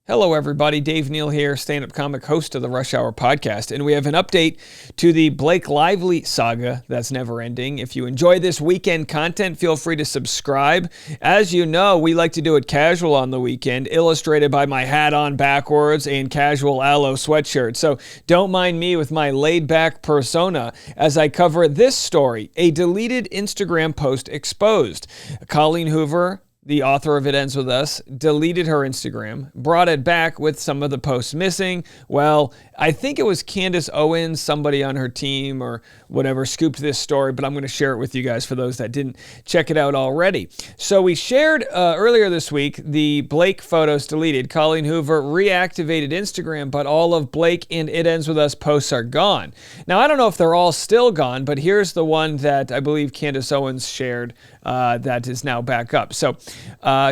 Hello, everybody. Dave Neal here, stand-up comic, host of the Rush Hour podcast, and we have an update to the Blake Lively saga that's never ending. If you enjoy this weekend content, feel free to subscribe. As you know, we like to do it casual on the weekend, illustrated by my hat on backwards and casual aloe sweatshirt. So don't mind me with my laid-back persona as I cover this story, a deleted Instagram post exposed. Colleen Hoover, the author of It Ends With Us, deleted her Instagram, brought it back with some of the posts missing. Well, I think it was Candace Owens, somebody on her team or whatever, scooped this story, but I'm going to share it with you guys for those that didn't check it out already. So we shared earlier this week the Blake photos deleted. Colleen Hoover reactivated Instagram, but all of Blake and It Ends With Us posts are gone. Now, I don't know if they're all still gone, but here's the one that I believe Candace Owens shared that is now back up. So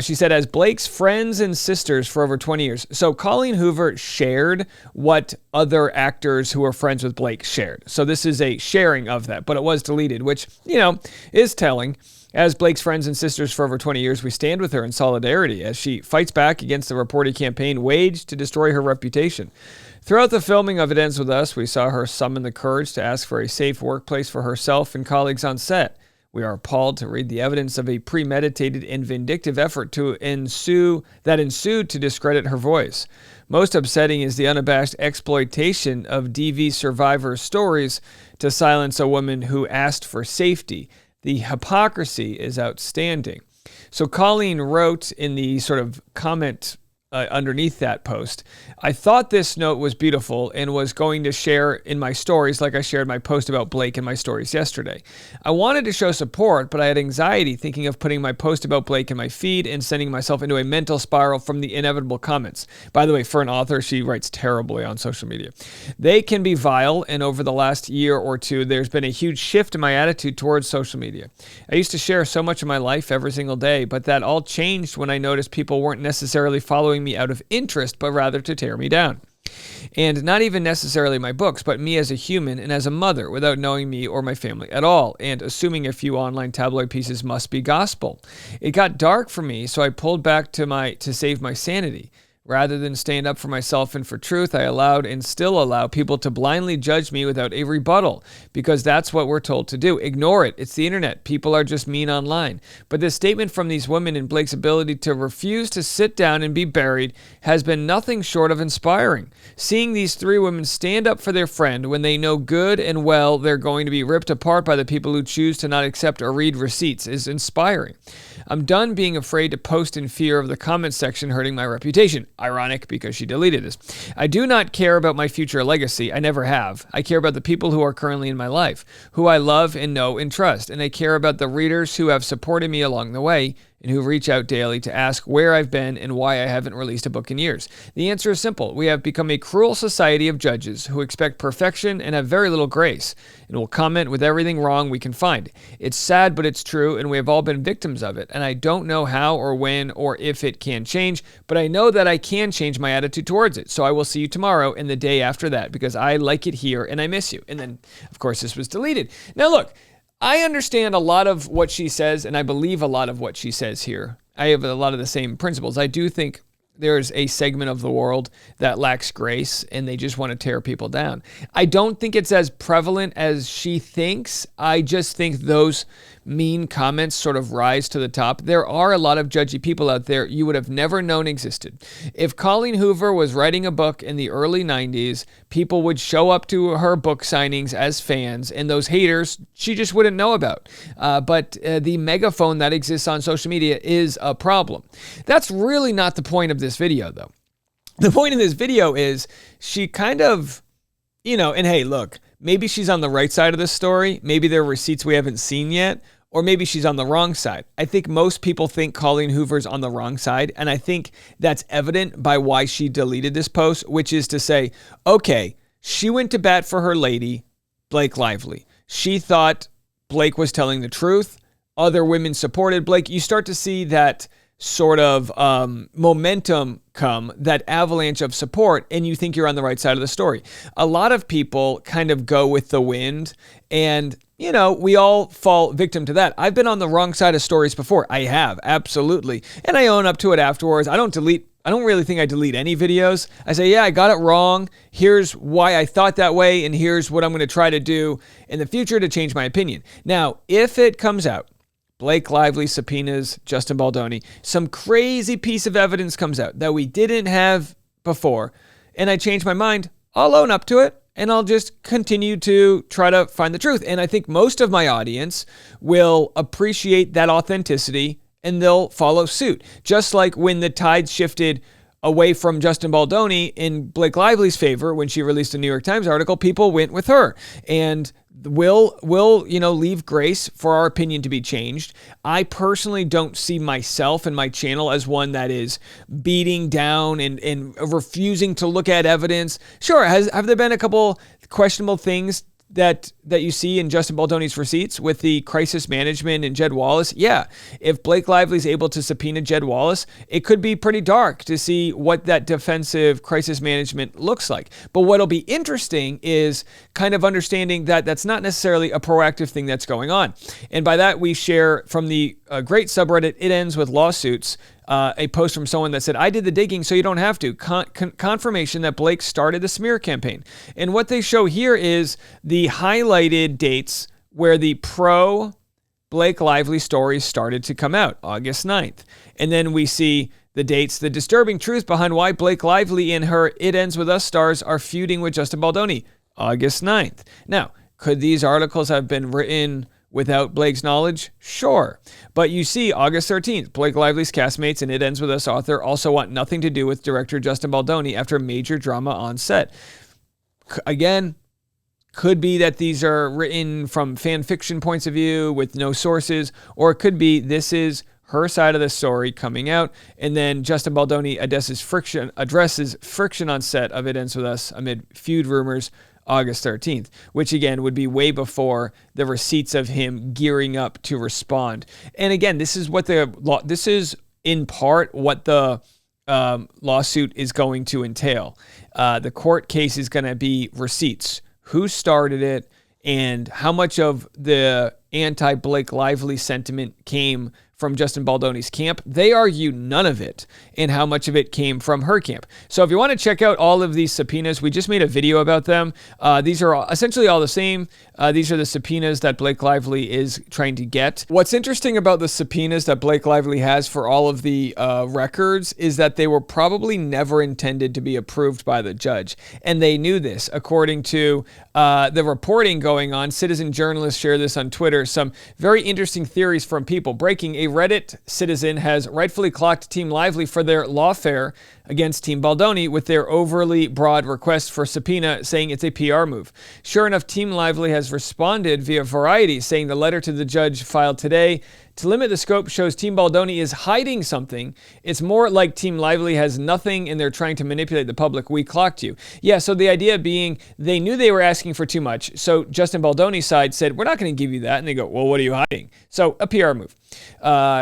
she said, as Blake's friends and sisters for over 20 years. So Colleen Hoover shared what other actors who were friends with Blake shared. So this is a sharing of that, but it was deleted, which, you know, is telling. As Blake's friends and sisters for over 20 years, we stand with her in solidarity as she fights back against the reported campaign waged to destroy her reputation. Throughout the filming of It Ends With Us, we saw her summon the courage to ask for a safe workplace for herself and colleagues on set. We are appalled to read the evidence of a premeditated and vindictive effort that ensued to discredit her voice. Most upsetting is the unabashed exploitation of DV survivors' stories to silence a woman who asked for safety. The hypocrisy is outstanding. So Colleen wrote in the sort of comment underneath that post, I thought this note was beautiful and was going to share in my stories like I shared my post about Blake in my stories yesterday. I wanted to show support, but I had anxiety thinking of putting my post about Blake in my feed and sending myself into a mental spiral from the inevitable comments. By the way, for an author, she writes terribly on social media. They can be vile, and over the last year or two, there's been a huge shift in my attitude towards social media. I used to share so much of my life every single day, but that all changed when I noticed people weren't necessarily following me out of interest, but rather to tear me down. And not even necessarily my books, but me as a human and as a mother without knowing me or my family at all, and assuming a few online tabloid pieces must be gospel. It got dark for me, so I pulled back to save my sanity. Rather than stand up for myself and for truth, I allowed and still allow people to blindly judge me without a rebuttal, because that's what we're told to do. Ignore it. It's the internet. People are just mean online. But this statement from these women and Blake's ability to refuse to sit down and be buried has been nothing short of inspiring. Seeing these three women stand up for their friend when they know good and well they're going to be ripped apart by the people who choose to not accept or read receipts is inspiring. I'm done being afraid to post in fear of the comment section hurting my reputation. Ironic, because she deleted this. I do not care about my future legacy. I never have. I care about the people who are currently in my life, who I love and know and trust. And I care about the readers who have supported me along the way and who reach out daily to ask where I've been and why I haven't released a book in years. The answer is simple. We have become a cruel society of judges who expect perfection and have very little grace, and will comment with everything wrong we can find. It's sad, but it's true, and we have all been victims of it, and I don't know how or when or if it can change, but I know that I can change my attitude towards it. So I will see you tomorrow and the day after that, because I like it here and I miss you. And then, of course, this was deleted. Now, look, I understand a lot of what she says, and I believe a lot of what she says here. I have a lot of the same principles. I do think there's a segment of the world that lacks grace, and they just want to tear people down. I don't think it's as prevalent as she thinks. I just think those mean comments sort of rise to the top. There are a lot of judgy people out there you would have never known existed. If Colleen Hoover was writing a book in the early 90s, people would show up to her book signings as fans, and those haters she just wouldn't know about. But the megaphone that exists on social media is a problem. That's really not the point of this video, though. The point of this video is she kind of, and hey, look, maybe she's on the right side of this story. Maybe there are receipts we haven't seen yet, or maybe she's on the wrong side. I think most people think Colleen Hoover's on the wrong side, and I think that's evident by why she deleted this post, which is to say, okay, she went to bat for her lady, Blake Lively. She thought Blake was telling the truth. Other women supported Blake. You start to see that sort of momentum come, that avalanche of support, and you think you're on the right side of the story. A lot of people kind of go with the wind, and we all fall victim to that. I've been on the wrong side of stories before. I have, absolutely. And I own up to it afterwards. I don't delete I don't really think I delete any videos. I say, yeah, I got it wrong. Here's why I thought that way, and here's what I'm going to try to do in the future to change my opinion. Now, if it comes out, Blake Lively subpoenas Justin Baldoni, some crazy piece of evidence comes out that we didn't have before, and I change my mind, I'll own up to it, and I'll just continue to try to find the truth. And I think most of my audience will appreciate that authenticity, and they'll follow suit. Just like when the tide shifted away from Justin Baldoni in Blake Lively's favor when she released a New York Times article, people went with her. And will leave grace for our opinion to be changed. I personally don't see myself and my channel as one that is beating down and refusing to look at evidence. Sure, have there been a couple questionable things that you see in Justin Baldoni's receipts with the crisis management and Jed Wallace? Yeah. If Blake Lively's able to subpoena Jed Wallace, it could be pretty dark to see what that defensive crisis management looks like. But what'll be interesting is kind of understanding that that's not necessarily a proactive thing that's going on. And by that, we share from the great subreddit It Ends With Lawsuits, a post from someone that said, I did the digging so you don't have to. Confirmation that Blake started the smear campaign. And what they show here is the highlighted dates where the pro Blake Lively stories started to come out, August 9th. And then we see the dates, the disturbing truth behind why Blake Lively and her It Ends With Us stars are feuding with Justin Baldoni, August 9th. Now, could these articles have been written without Blake's knowledge? Sure. But you see, August 13th, Blake Lively's castmates and It Ends With Us author also want nothing to do with director Justin Baldoni after major drama on set. Again, could be that these are written from fan fiction points of view with no sources, or it could be this is her side of the story coming out, and then Justin Baldoni addresses friction on set of It Ends With Us amid feud rumors August 13th, which again would be way before the receipts of him gearing up to respond. And again, this is in part what the lawsuit is going to entail. The court case is going to be receipts, who started it, and how much of the anti-Blake Lively sentiment came from Justin Baldoni's camp. They argue none of it, and how much of it came from her camp. So if you want to check out all of these subpoenas, we just made a video about them. These are essentially all the same. These are the subpoenas that Blake Lively is trying to get. What's interesting about the subpoenas that Blake Lively has for all of the records is that they were probably never intended to be approved by the judge. And they knew this, according to the reporting going on. Citizen journalists share this on Twitter. Some very interesting theories from people. Breaking: a Reddit citizen has rightfully clocked Team Lively for their lawfare against Team Baldoni with their overly broad request for subpoena, saying it's a PR move. Sure enough, Team Lively has responded via Variety, saying the letter to the judge filed today to limit the scope shows Team Baldoni is hiding something. It's more like Team Lively has nothing and they're trying to manipulate the public. We clocked you. Yeah, so the idea being they knew they were asking for too much. So Justin Baldoni's side said, we're not going to give you that. And they go, well, what are you hiding? So a PR move.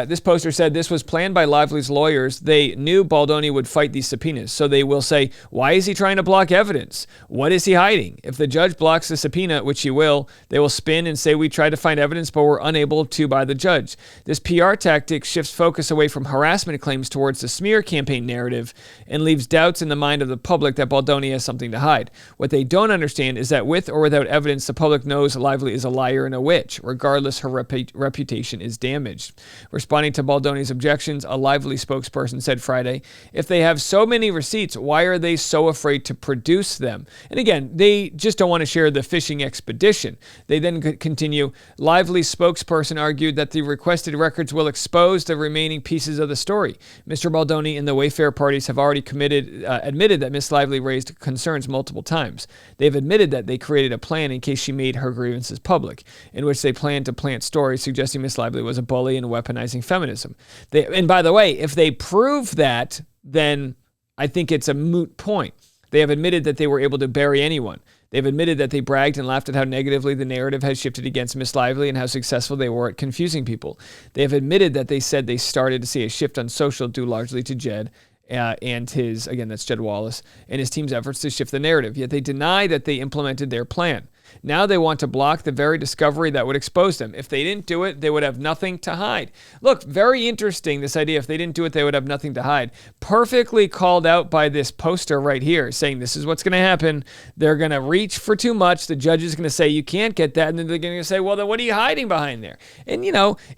This poster said this was planned by Lively's lawyers. They knew Baldoni would fight these subpoenas. So they will say, why is he trying to block evidence? What is he hiding? If the judge blocks the subpoena, which he will, they will spin and say we tried to find evidence, but were unable to by the judge. This PR tactic shifts focus away from harassment claims towards the smear campaign narrative and leaves doubts in the mind of the public that Baldoni has something to hide. What they don't understand is that with or without evidence, the public knows Lively is a liar and a witch. Regardless, her reputation is damaged. Responding to Baldoni's objections, a Lively spokesperson said Friday, if they have so many receipts, why are they so afraid to produce them? And again, they just don't want to share the fishing expedition. They then continue, Lively's spokesperson argued that the requested records will expose the remaining pieces of the story. Mr. Baldoni and the Wayfair parties have already admitted that Miss Lively raised concerns multiple times. They've admitted that they created a plan in case she made her grievances public, in which they planned to plant stories suggesting Miss Lively was a bully and weaponizing feminism. And by the way, if they prove that, then I think it's a moot point. They have admitted that they were able to bury anyone. They've admitted that they bragged and laughed at how negatively the narrative has shifted against Miss Lively and how successful they were at confusing people. They have admitted that they said they started to see a shift on social due largely to Jed and his, again, that's Jed Wallace, and his team's efforts to shift the narrative. Yet they deny that they implemented their plan. Now they want to block the very discovery that would expose them. If they didn't do it, they would have nothing to hide. Look, very interesting, this idea. If they didn't do it, they would have nothing to hide. Perfectly called out by this poster right here, saying this is what's going to happen. They're going to reach for too much. The judge is going to say, you can't get that. And then they're going to say, well, then what are you hiding behind there? And,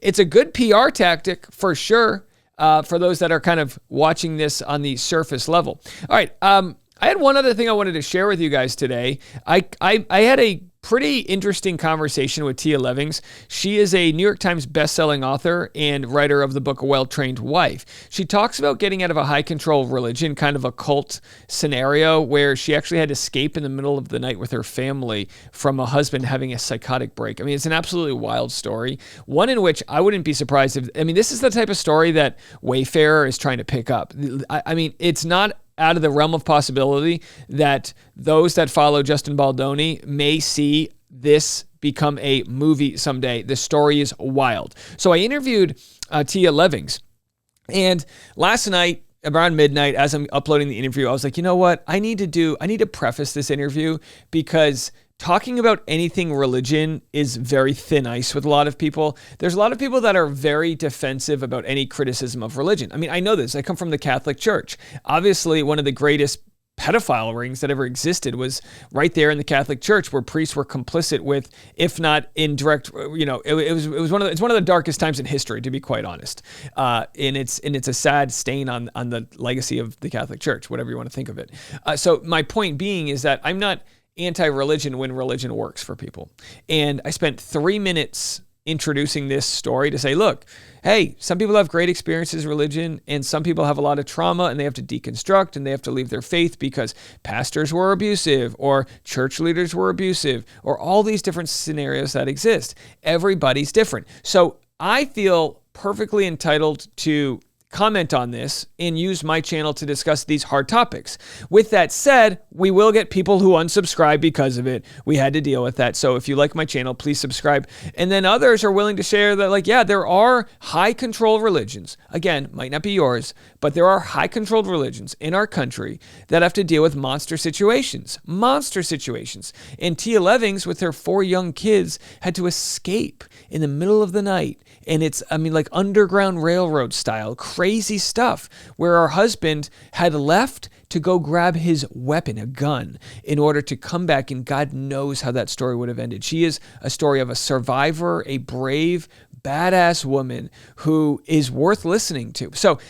it's a good PR tactic for sure. For those that are kind of watching this on the surface level. All right. I had one other thing I wanted to share with you guys today. I had a pretty interesting conversation with Tia Levings. She is a New York Times bestselling author and writer of the book A Well-Trained Wife. She talks about getting out of a high control religion, kind of a cult scenario where she actually had to escape in the middle of the night with her family from a husband having a psychotic break. I mean, it's an absolutely wild story. One in which I wouldn't be surprised this is the type of story that Wayfarer is trying to pick up. It's not out of the realm of possibility that those that follow Justin Baldoni may see this become a movie someday. The story is wild. So I interviewed Tia Levings, and last night around midnight, as I'm uploading the interview, I was like, you know what? I need to preface this interview because talking about anything religion is very thin ice with a lot of people. There's a lot of people that are very defensive about any criticism of religion. I mean, I know this. I come from the Catholic Church. Obviously, one of the greatest pedophile rings that ever existed was right there in the Catholic Church, where priests were complicit with, if not indirect, it's one of the darkest times in history, to be quite honest. And it's a sad stain on the legacy of the Catholic Church, whatever you want to think of it. So my point being is that I'm not anti-religion when religion works for people. And I spent 3 minutes introducing this story to say, look, hey, some people have great experiences with religion, and some people have a lot of trauma, and they have to deconstruct, and they have to leave their faith because pastors were abusive, or church leaders were abusive, or all these different scenarios that exist. Everybody's different. So I feel perfectly entitled to comment on this and use my channel to discuss these hard topics. With that said, we will get people who unsubscribe because of it. We had to deal with that. So if you like my channel, please subscribe. And then others are willing to share that, there are high control religions. Again, might not be yours, but there are high controlled religions in our country that have to deal with monster situations. And Tia Levings, with her 4 young kids, had to escape in the middle of the night. And it's, Underground Railroad style, crazy stuff, where our husband had left to go grab his weapon, a gun, in order to come back, and God knows how that story would have ended. She is a story of a survivor, a brave, badass woman who is worth listening to. So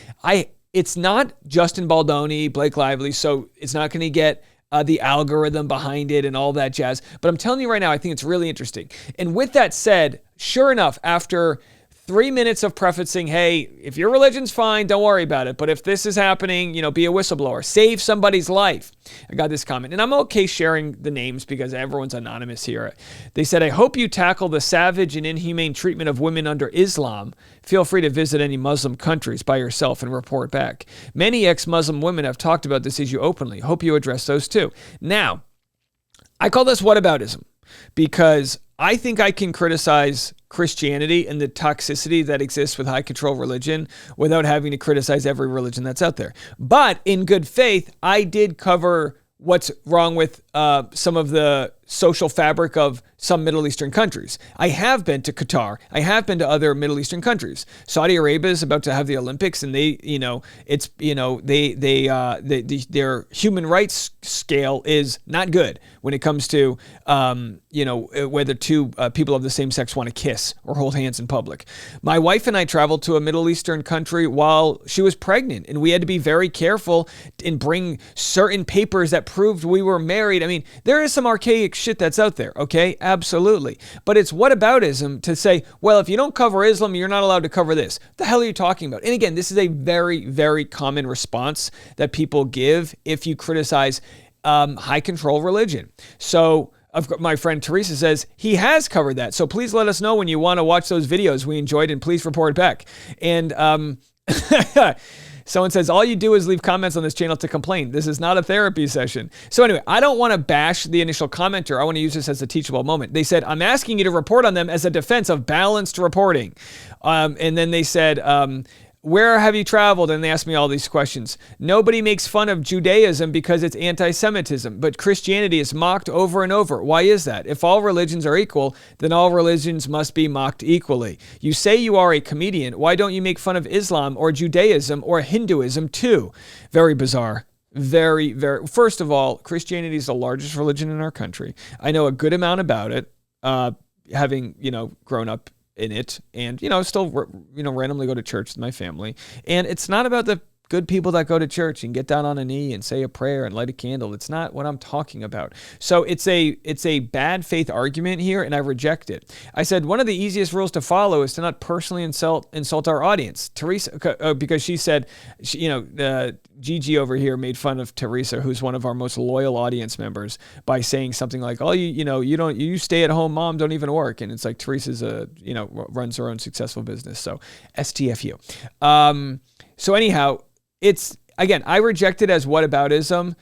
it's not Justin Baldoni, Blake Lively, so it's not going to get the algorithm behind it and all that jazz. But I'm telling you right now, I think it's really interesting. And with that said, sure enough, after 3 minutes of prefacing, hey, if your religion's fine, don't worry about it. But if this is happening, be a whistleblower. Save somebody's life. I got this comment. And I'm okay sharing the names because everyone's anonymous here. They said, I hope you tackle the savage and inhumane treatment of women under Islam. Feel free to visit any Muslim countries by yourself and report back. Many ex-Muslim women have talked about this issue openly. Hope you address those too. Now, I call this whataboutism because I think I can criticize Christianity and the toxicity that exists with high control religion without having to criticize every religion that's out there. But in good faith, I did cover what's wrong with some of the social fabric of some Middle Eastern countries. I have been to Qatar. I have been to other Middle Eastern countries. Saudi Arabia is about to have the Olympics, and their human rights scale is not good when it comes to whether two people of the same sex want to kiss or hold hands in public. My wife and I traveled to a Middle Eastern country while she was pregnant, and we had to be very careful and bring certain papers that proved we were married. I mean, there is some archaic shit that's out there, okay? Absolutely. But it's whataboutism to say, well, if you don't cover Islam, you're not allowed to cover this. What the hell are you talking about? And again, this is a very, very common response that people give if you criticize high control religion. So my friend Teresa says he has covered that. So please let us know when you want to watch those videos we enjoyed, and please report back. And someone says, all you do is leave comments on this channel to complain. This is not a therapy session. So anyway, I don't want to bash the initial commenter. I want to use this as a teachable moment. They said, I'm asking you to report on them as a defense of balanced reporting. And then they said, Where have you traveled? And they ask me all these questions. Nobody makes fun of Judaism because it's anti-Semitism, but Christianity is mocked over and over. Why is that? If all religions are equal, then all religions must be mocked equally. You say you are a comedian. Why don't you make fun of Islam or Judaism or Hinduism too? Very bizarre. Very, very. First of all, Christianity is the largest religion in our country. I know a good amount about it, having, grown up in it, and still randomly go to church with my family. And it's not about the good people that go to church and get down on a knee and say a prayer and light a candle. It's not what I'm talking about. So it's a bad faith argument here, and I reject it. I said one of the easiest rules to follow is to not personally insult our audience. Teresa, because she said, Gigi over here made fun of Teresa, who's one of our most loyal audience members, by saying something like, "Oh, you stay at home, mom, don't even work." And it's like Teresa's runs her own successful business. So STFU. So anyhow, it's, again, I reject it as whataboutism.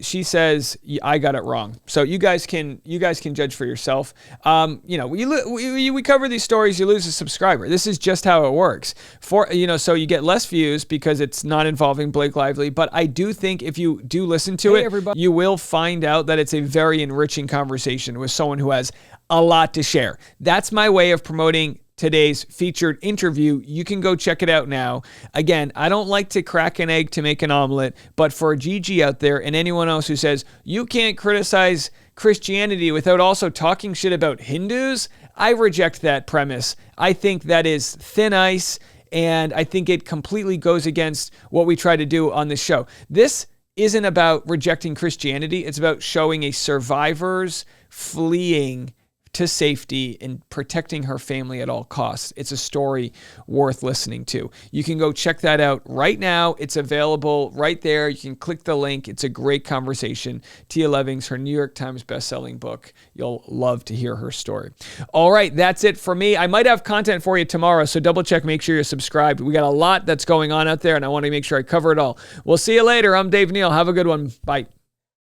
She says I got it wrong. So you guys can judge for yourself. We cover these stories, you lose a subscriber. This is just how it works. So you get less views because it's not involving Blake Lively. But I do think if you do listen to it, everybody, you will find out that it's a very enriching conversation with someone who has a lot to share. That's my way of promoting today's featured interview. You can go check it out now. Again, I don't like to crack an egg to make an omelet, but for Gigi out there and anyone else who says you can't criticize Christianity without also talking shit about Hindus, I reject that premise. I think that is thin ice, and I think it completely goes against what we try to do on this show. This isn't about rejecting Christianity. It's about showing a survivor's fleeing to safety and protecting her family at all costs. It's a story worth listening to. You can go check that out right now. It's available right there. You can click the link. It's a great conversation. Tia Levings, her New York Times bestselling book. You'll love to hear her story. All right, that's it for me. I might have content for you tomorrow, so double check, make sure you're subscribed. We got a lot that's going on out there, and I want to make sure I cover it all. We'll see you later. I'm Dave Neal. Have a good one. Bye.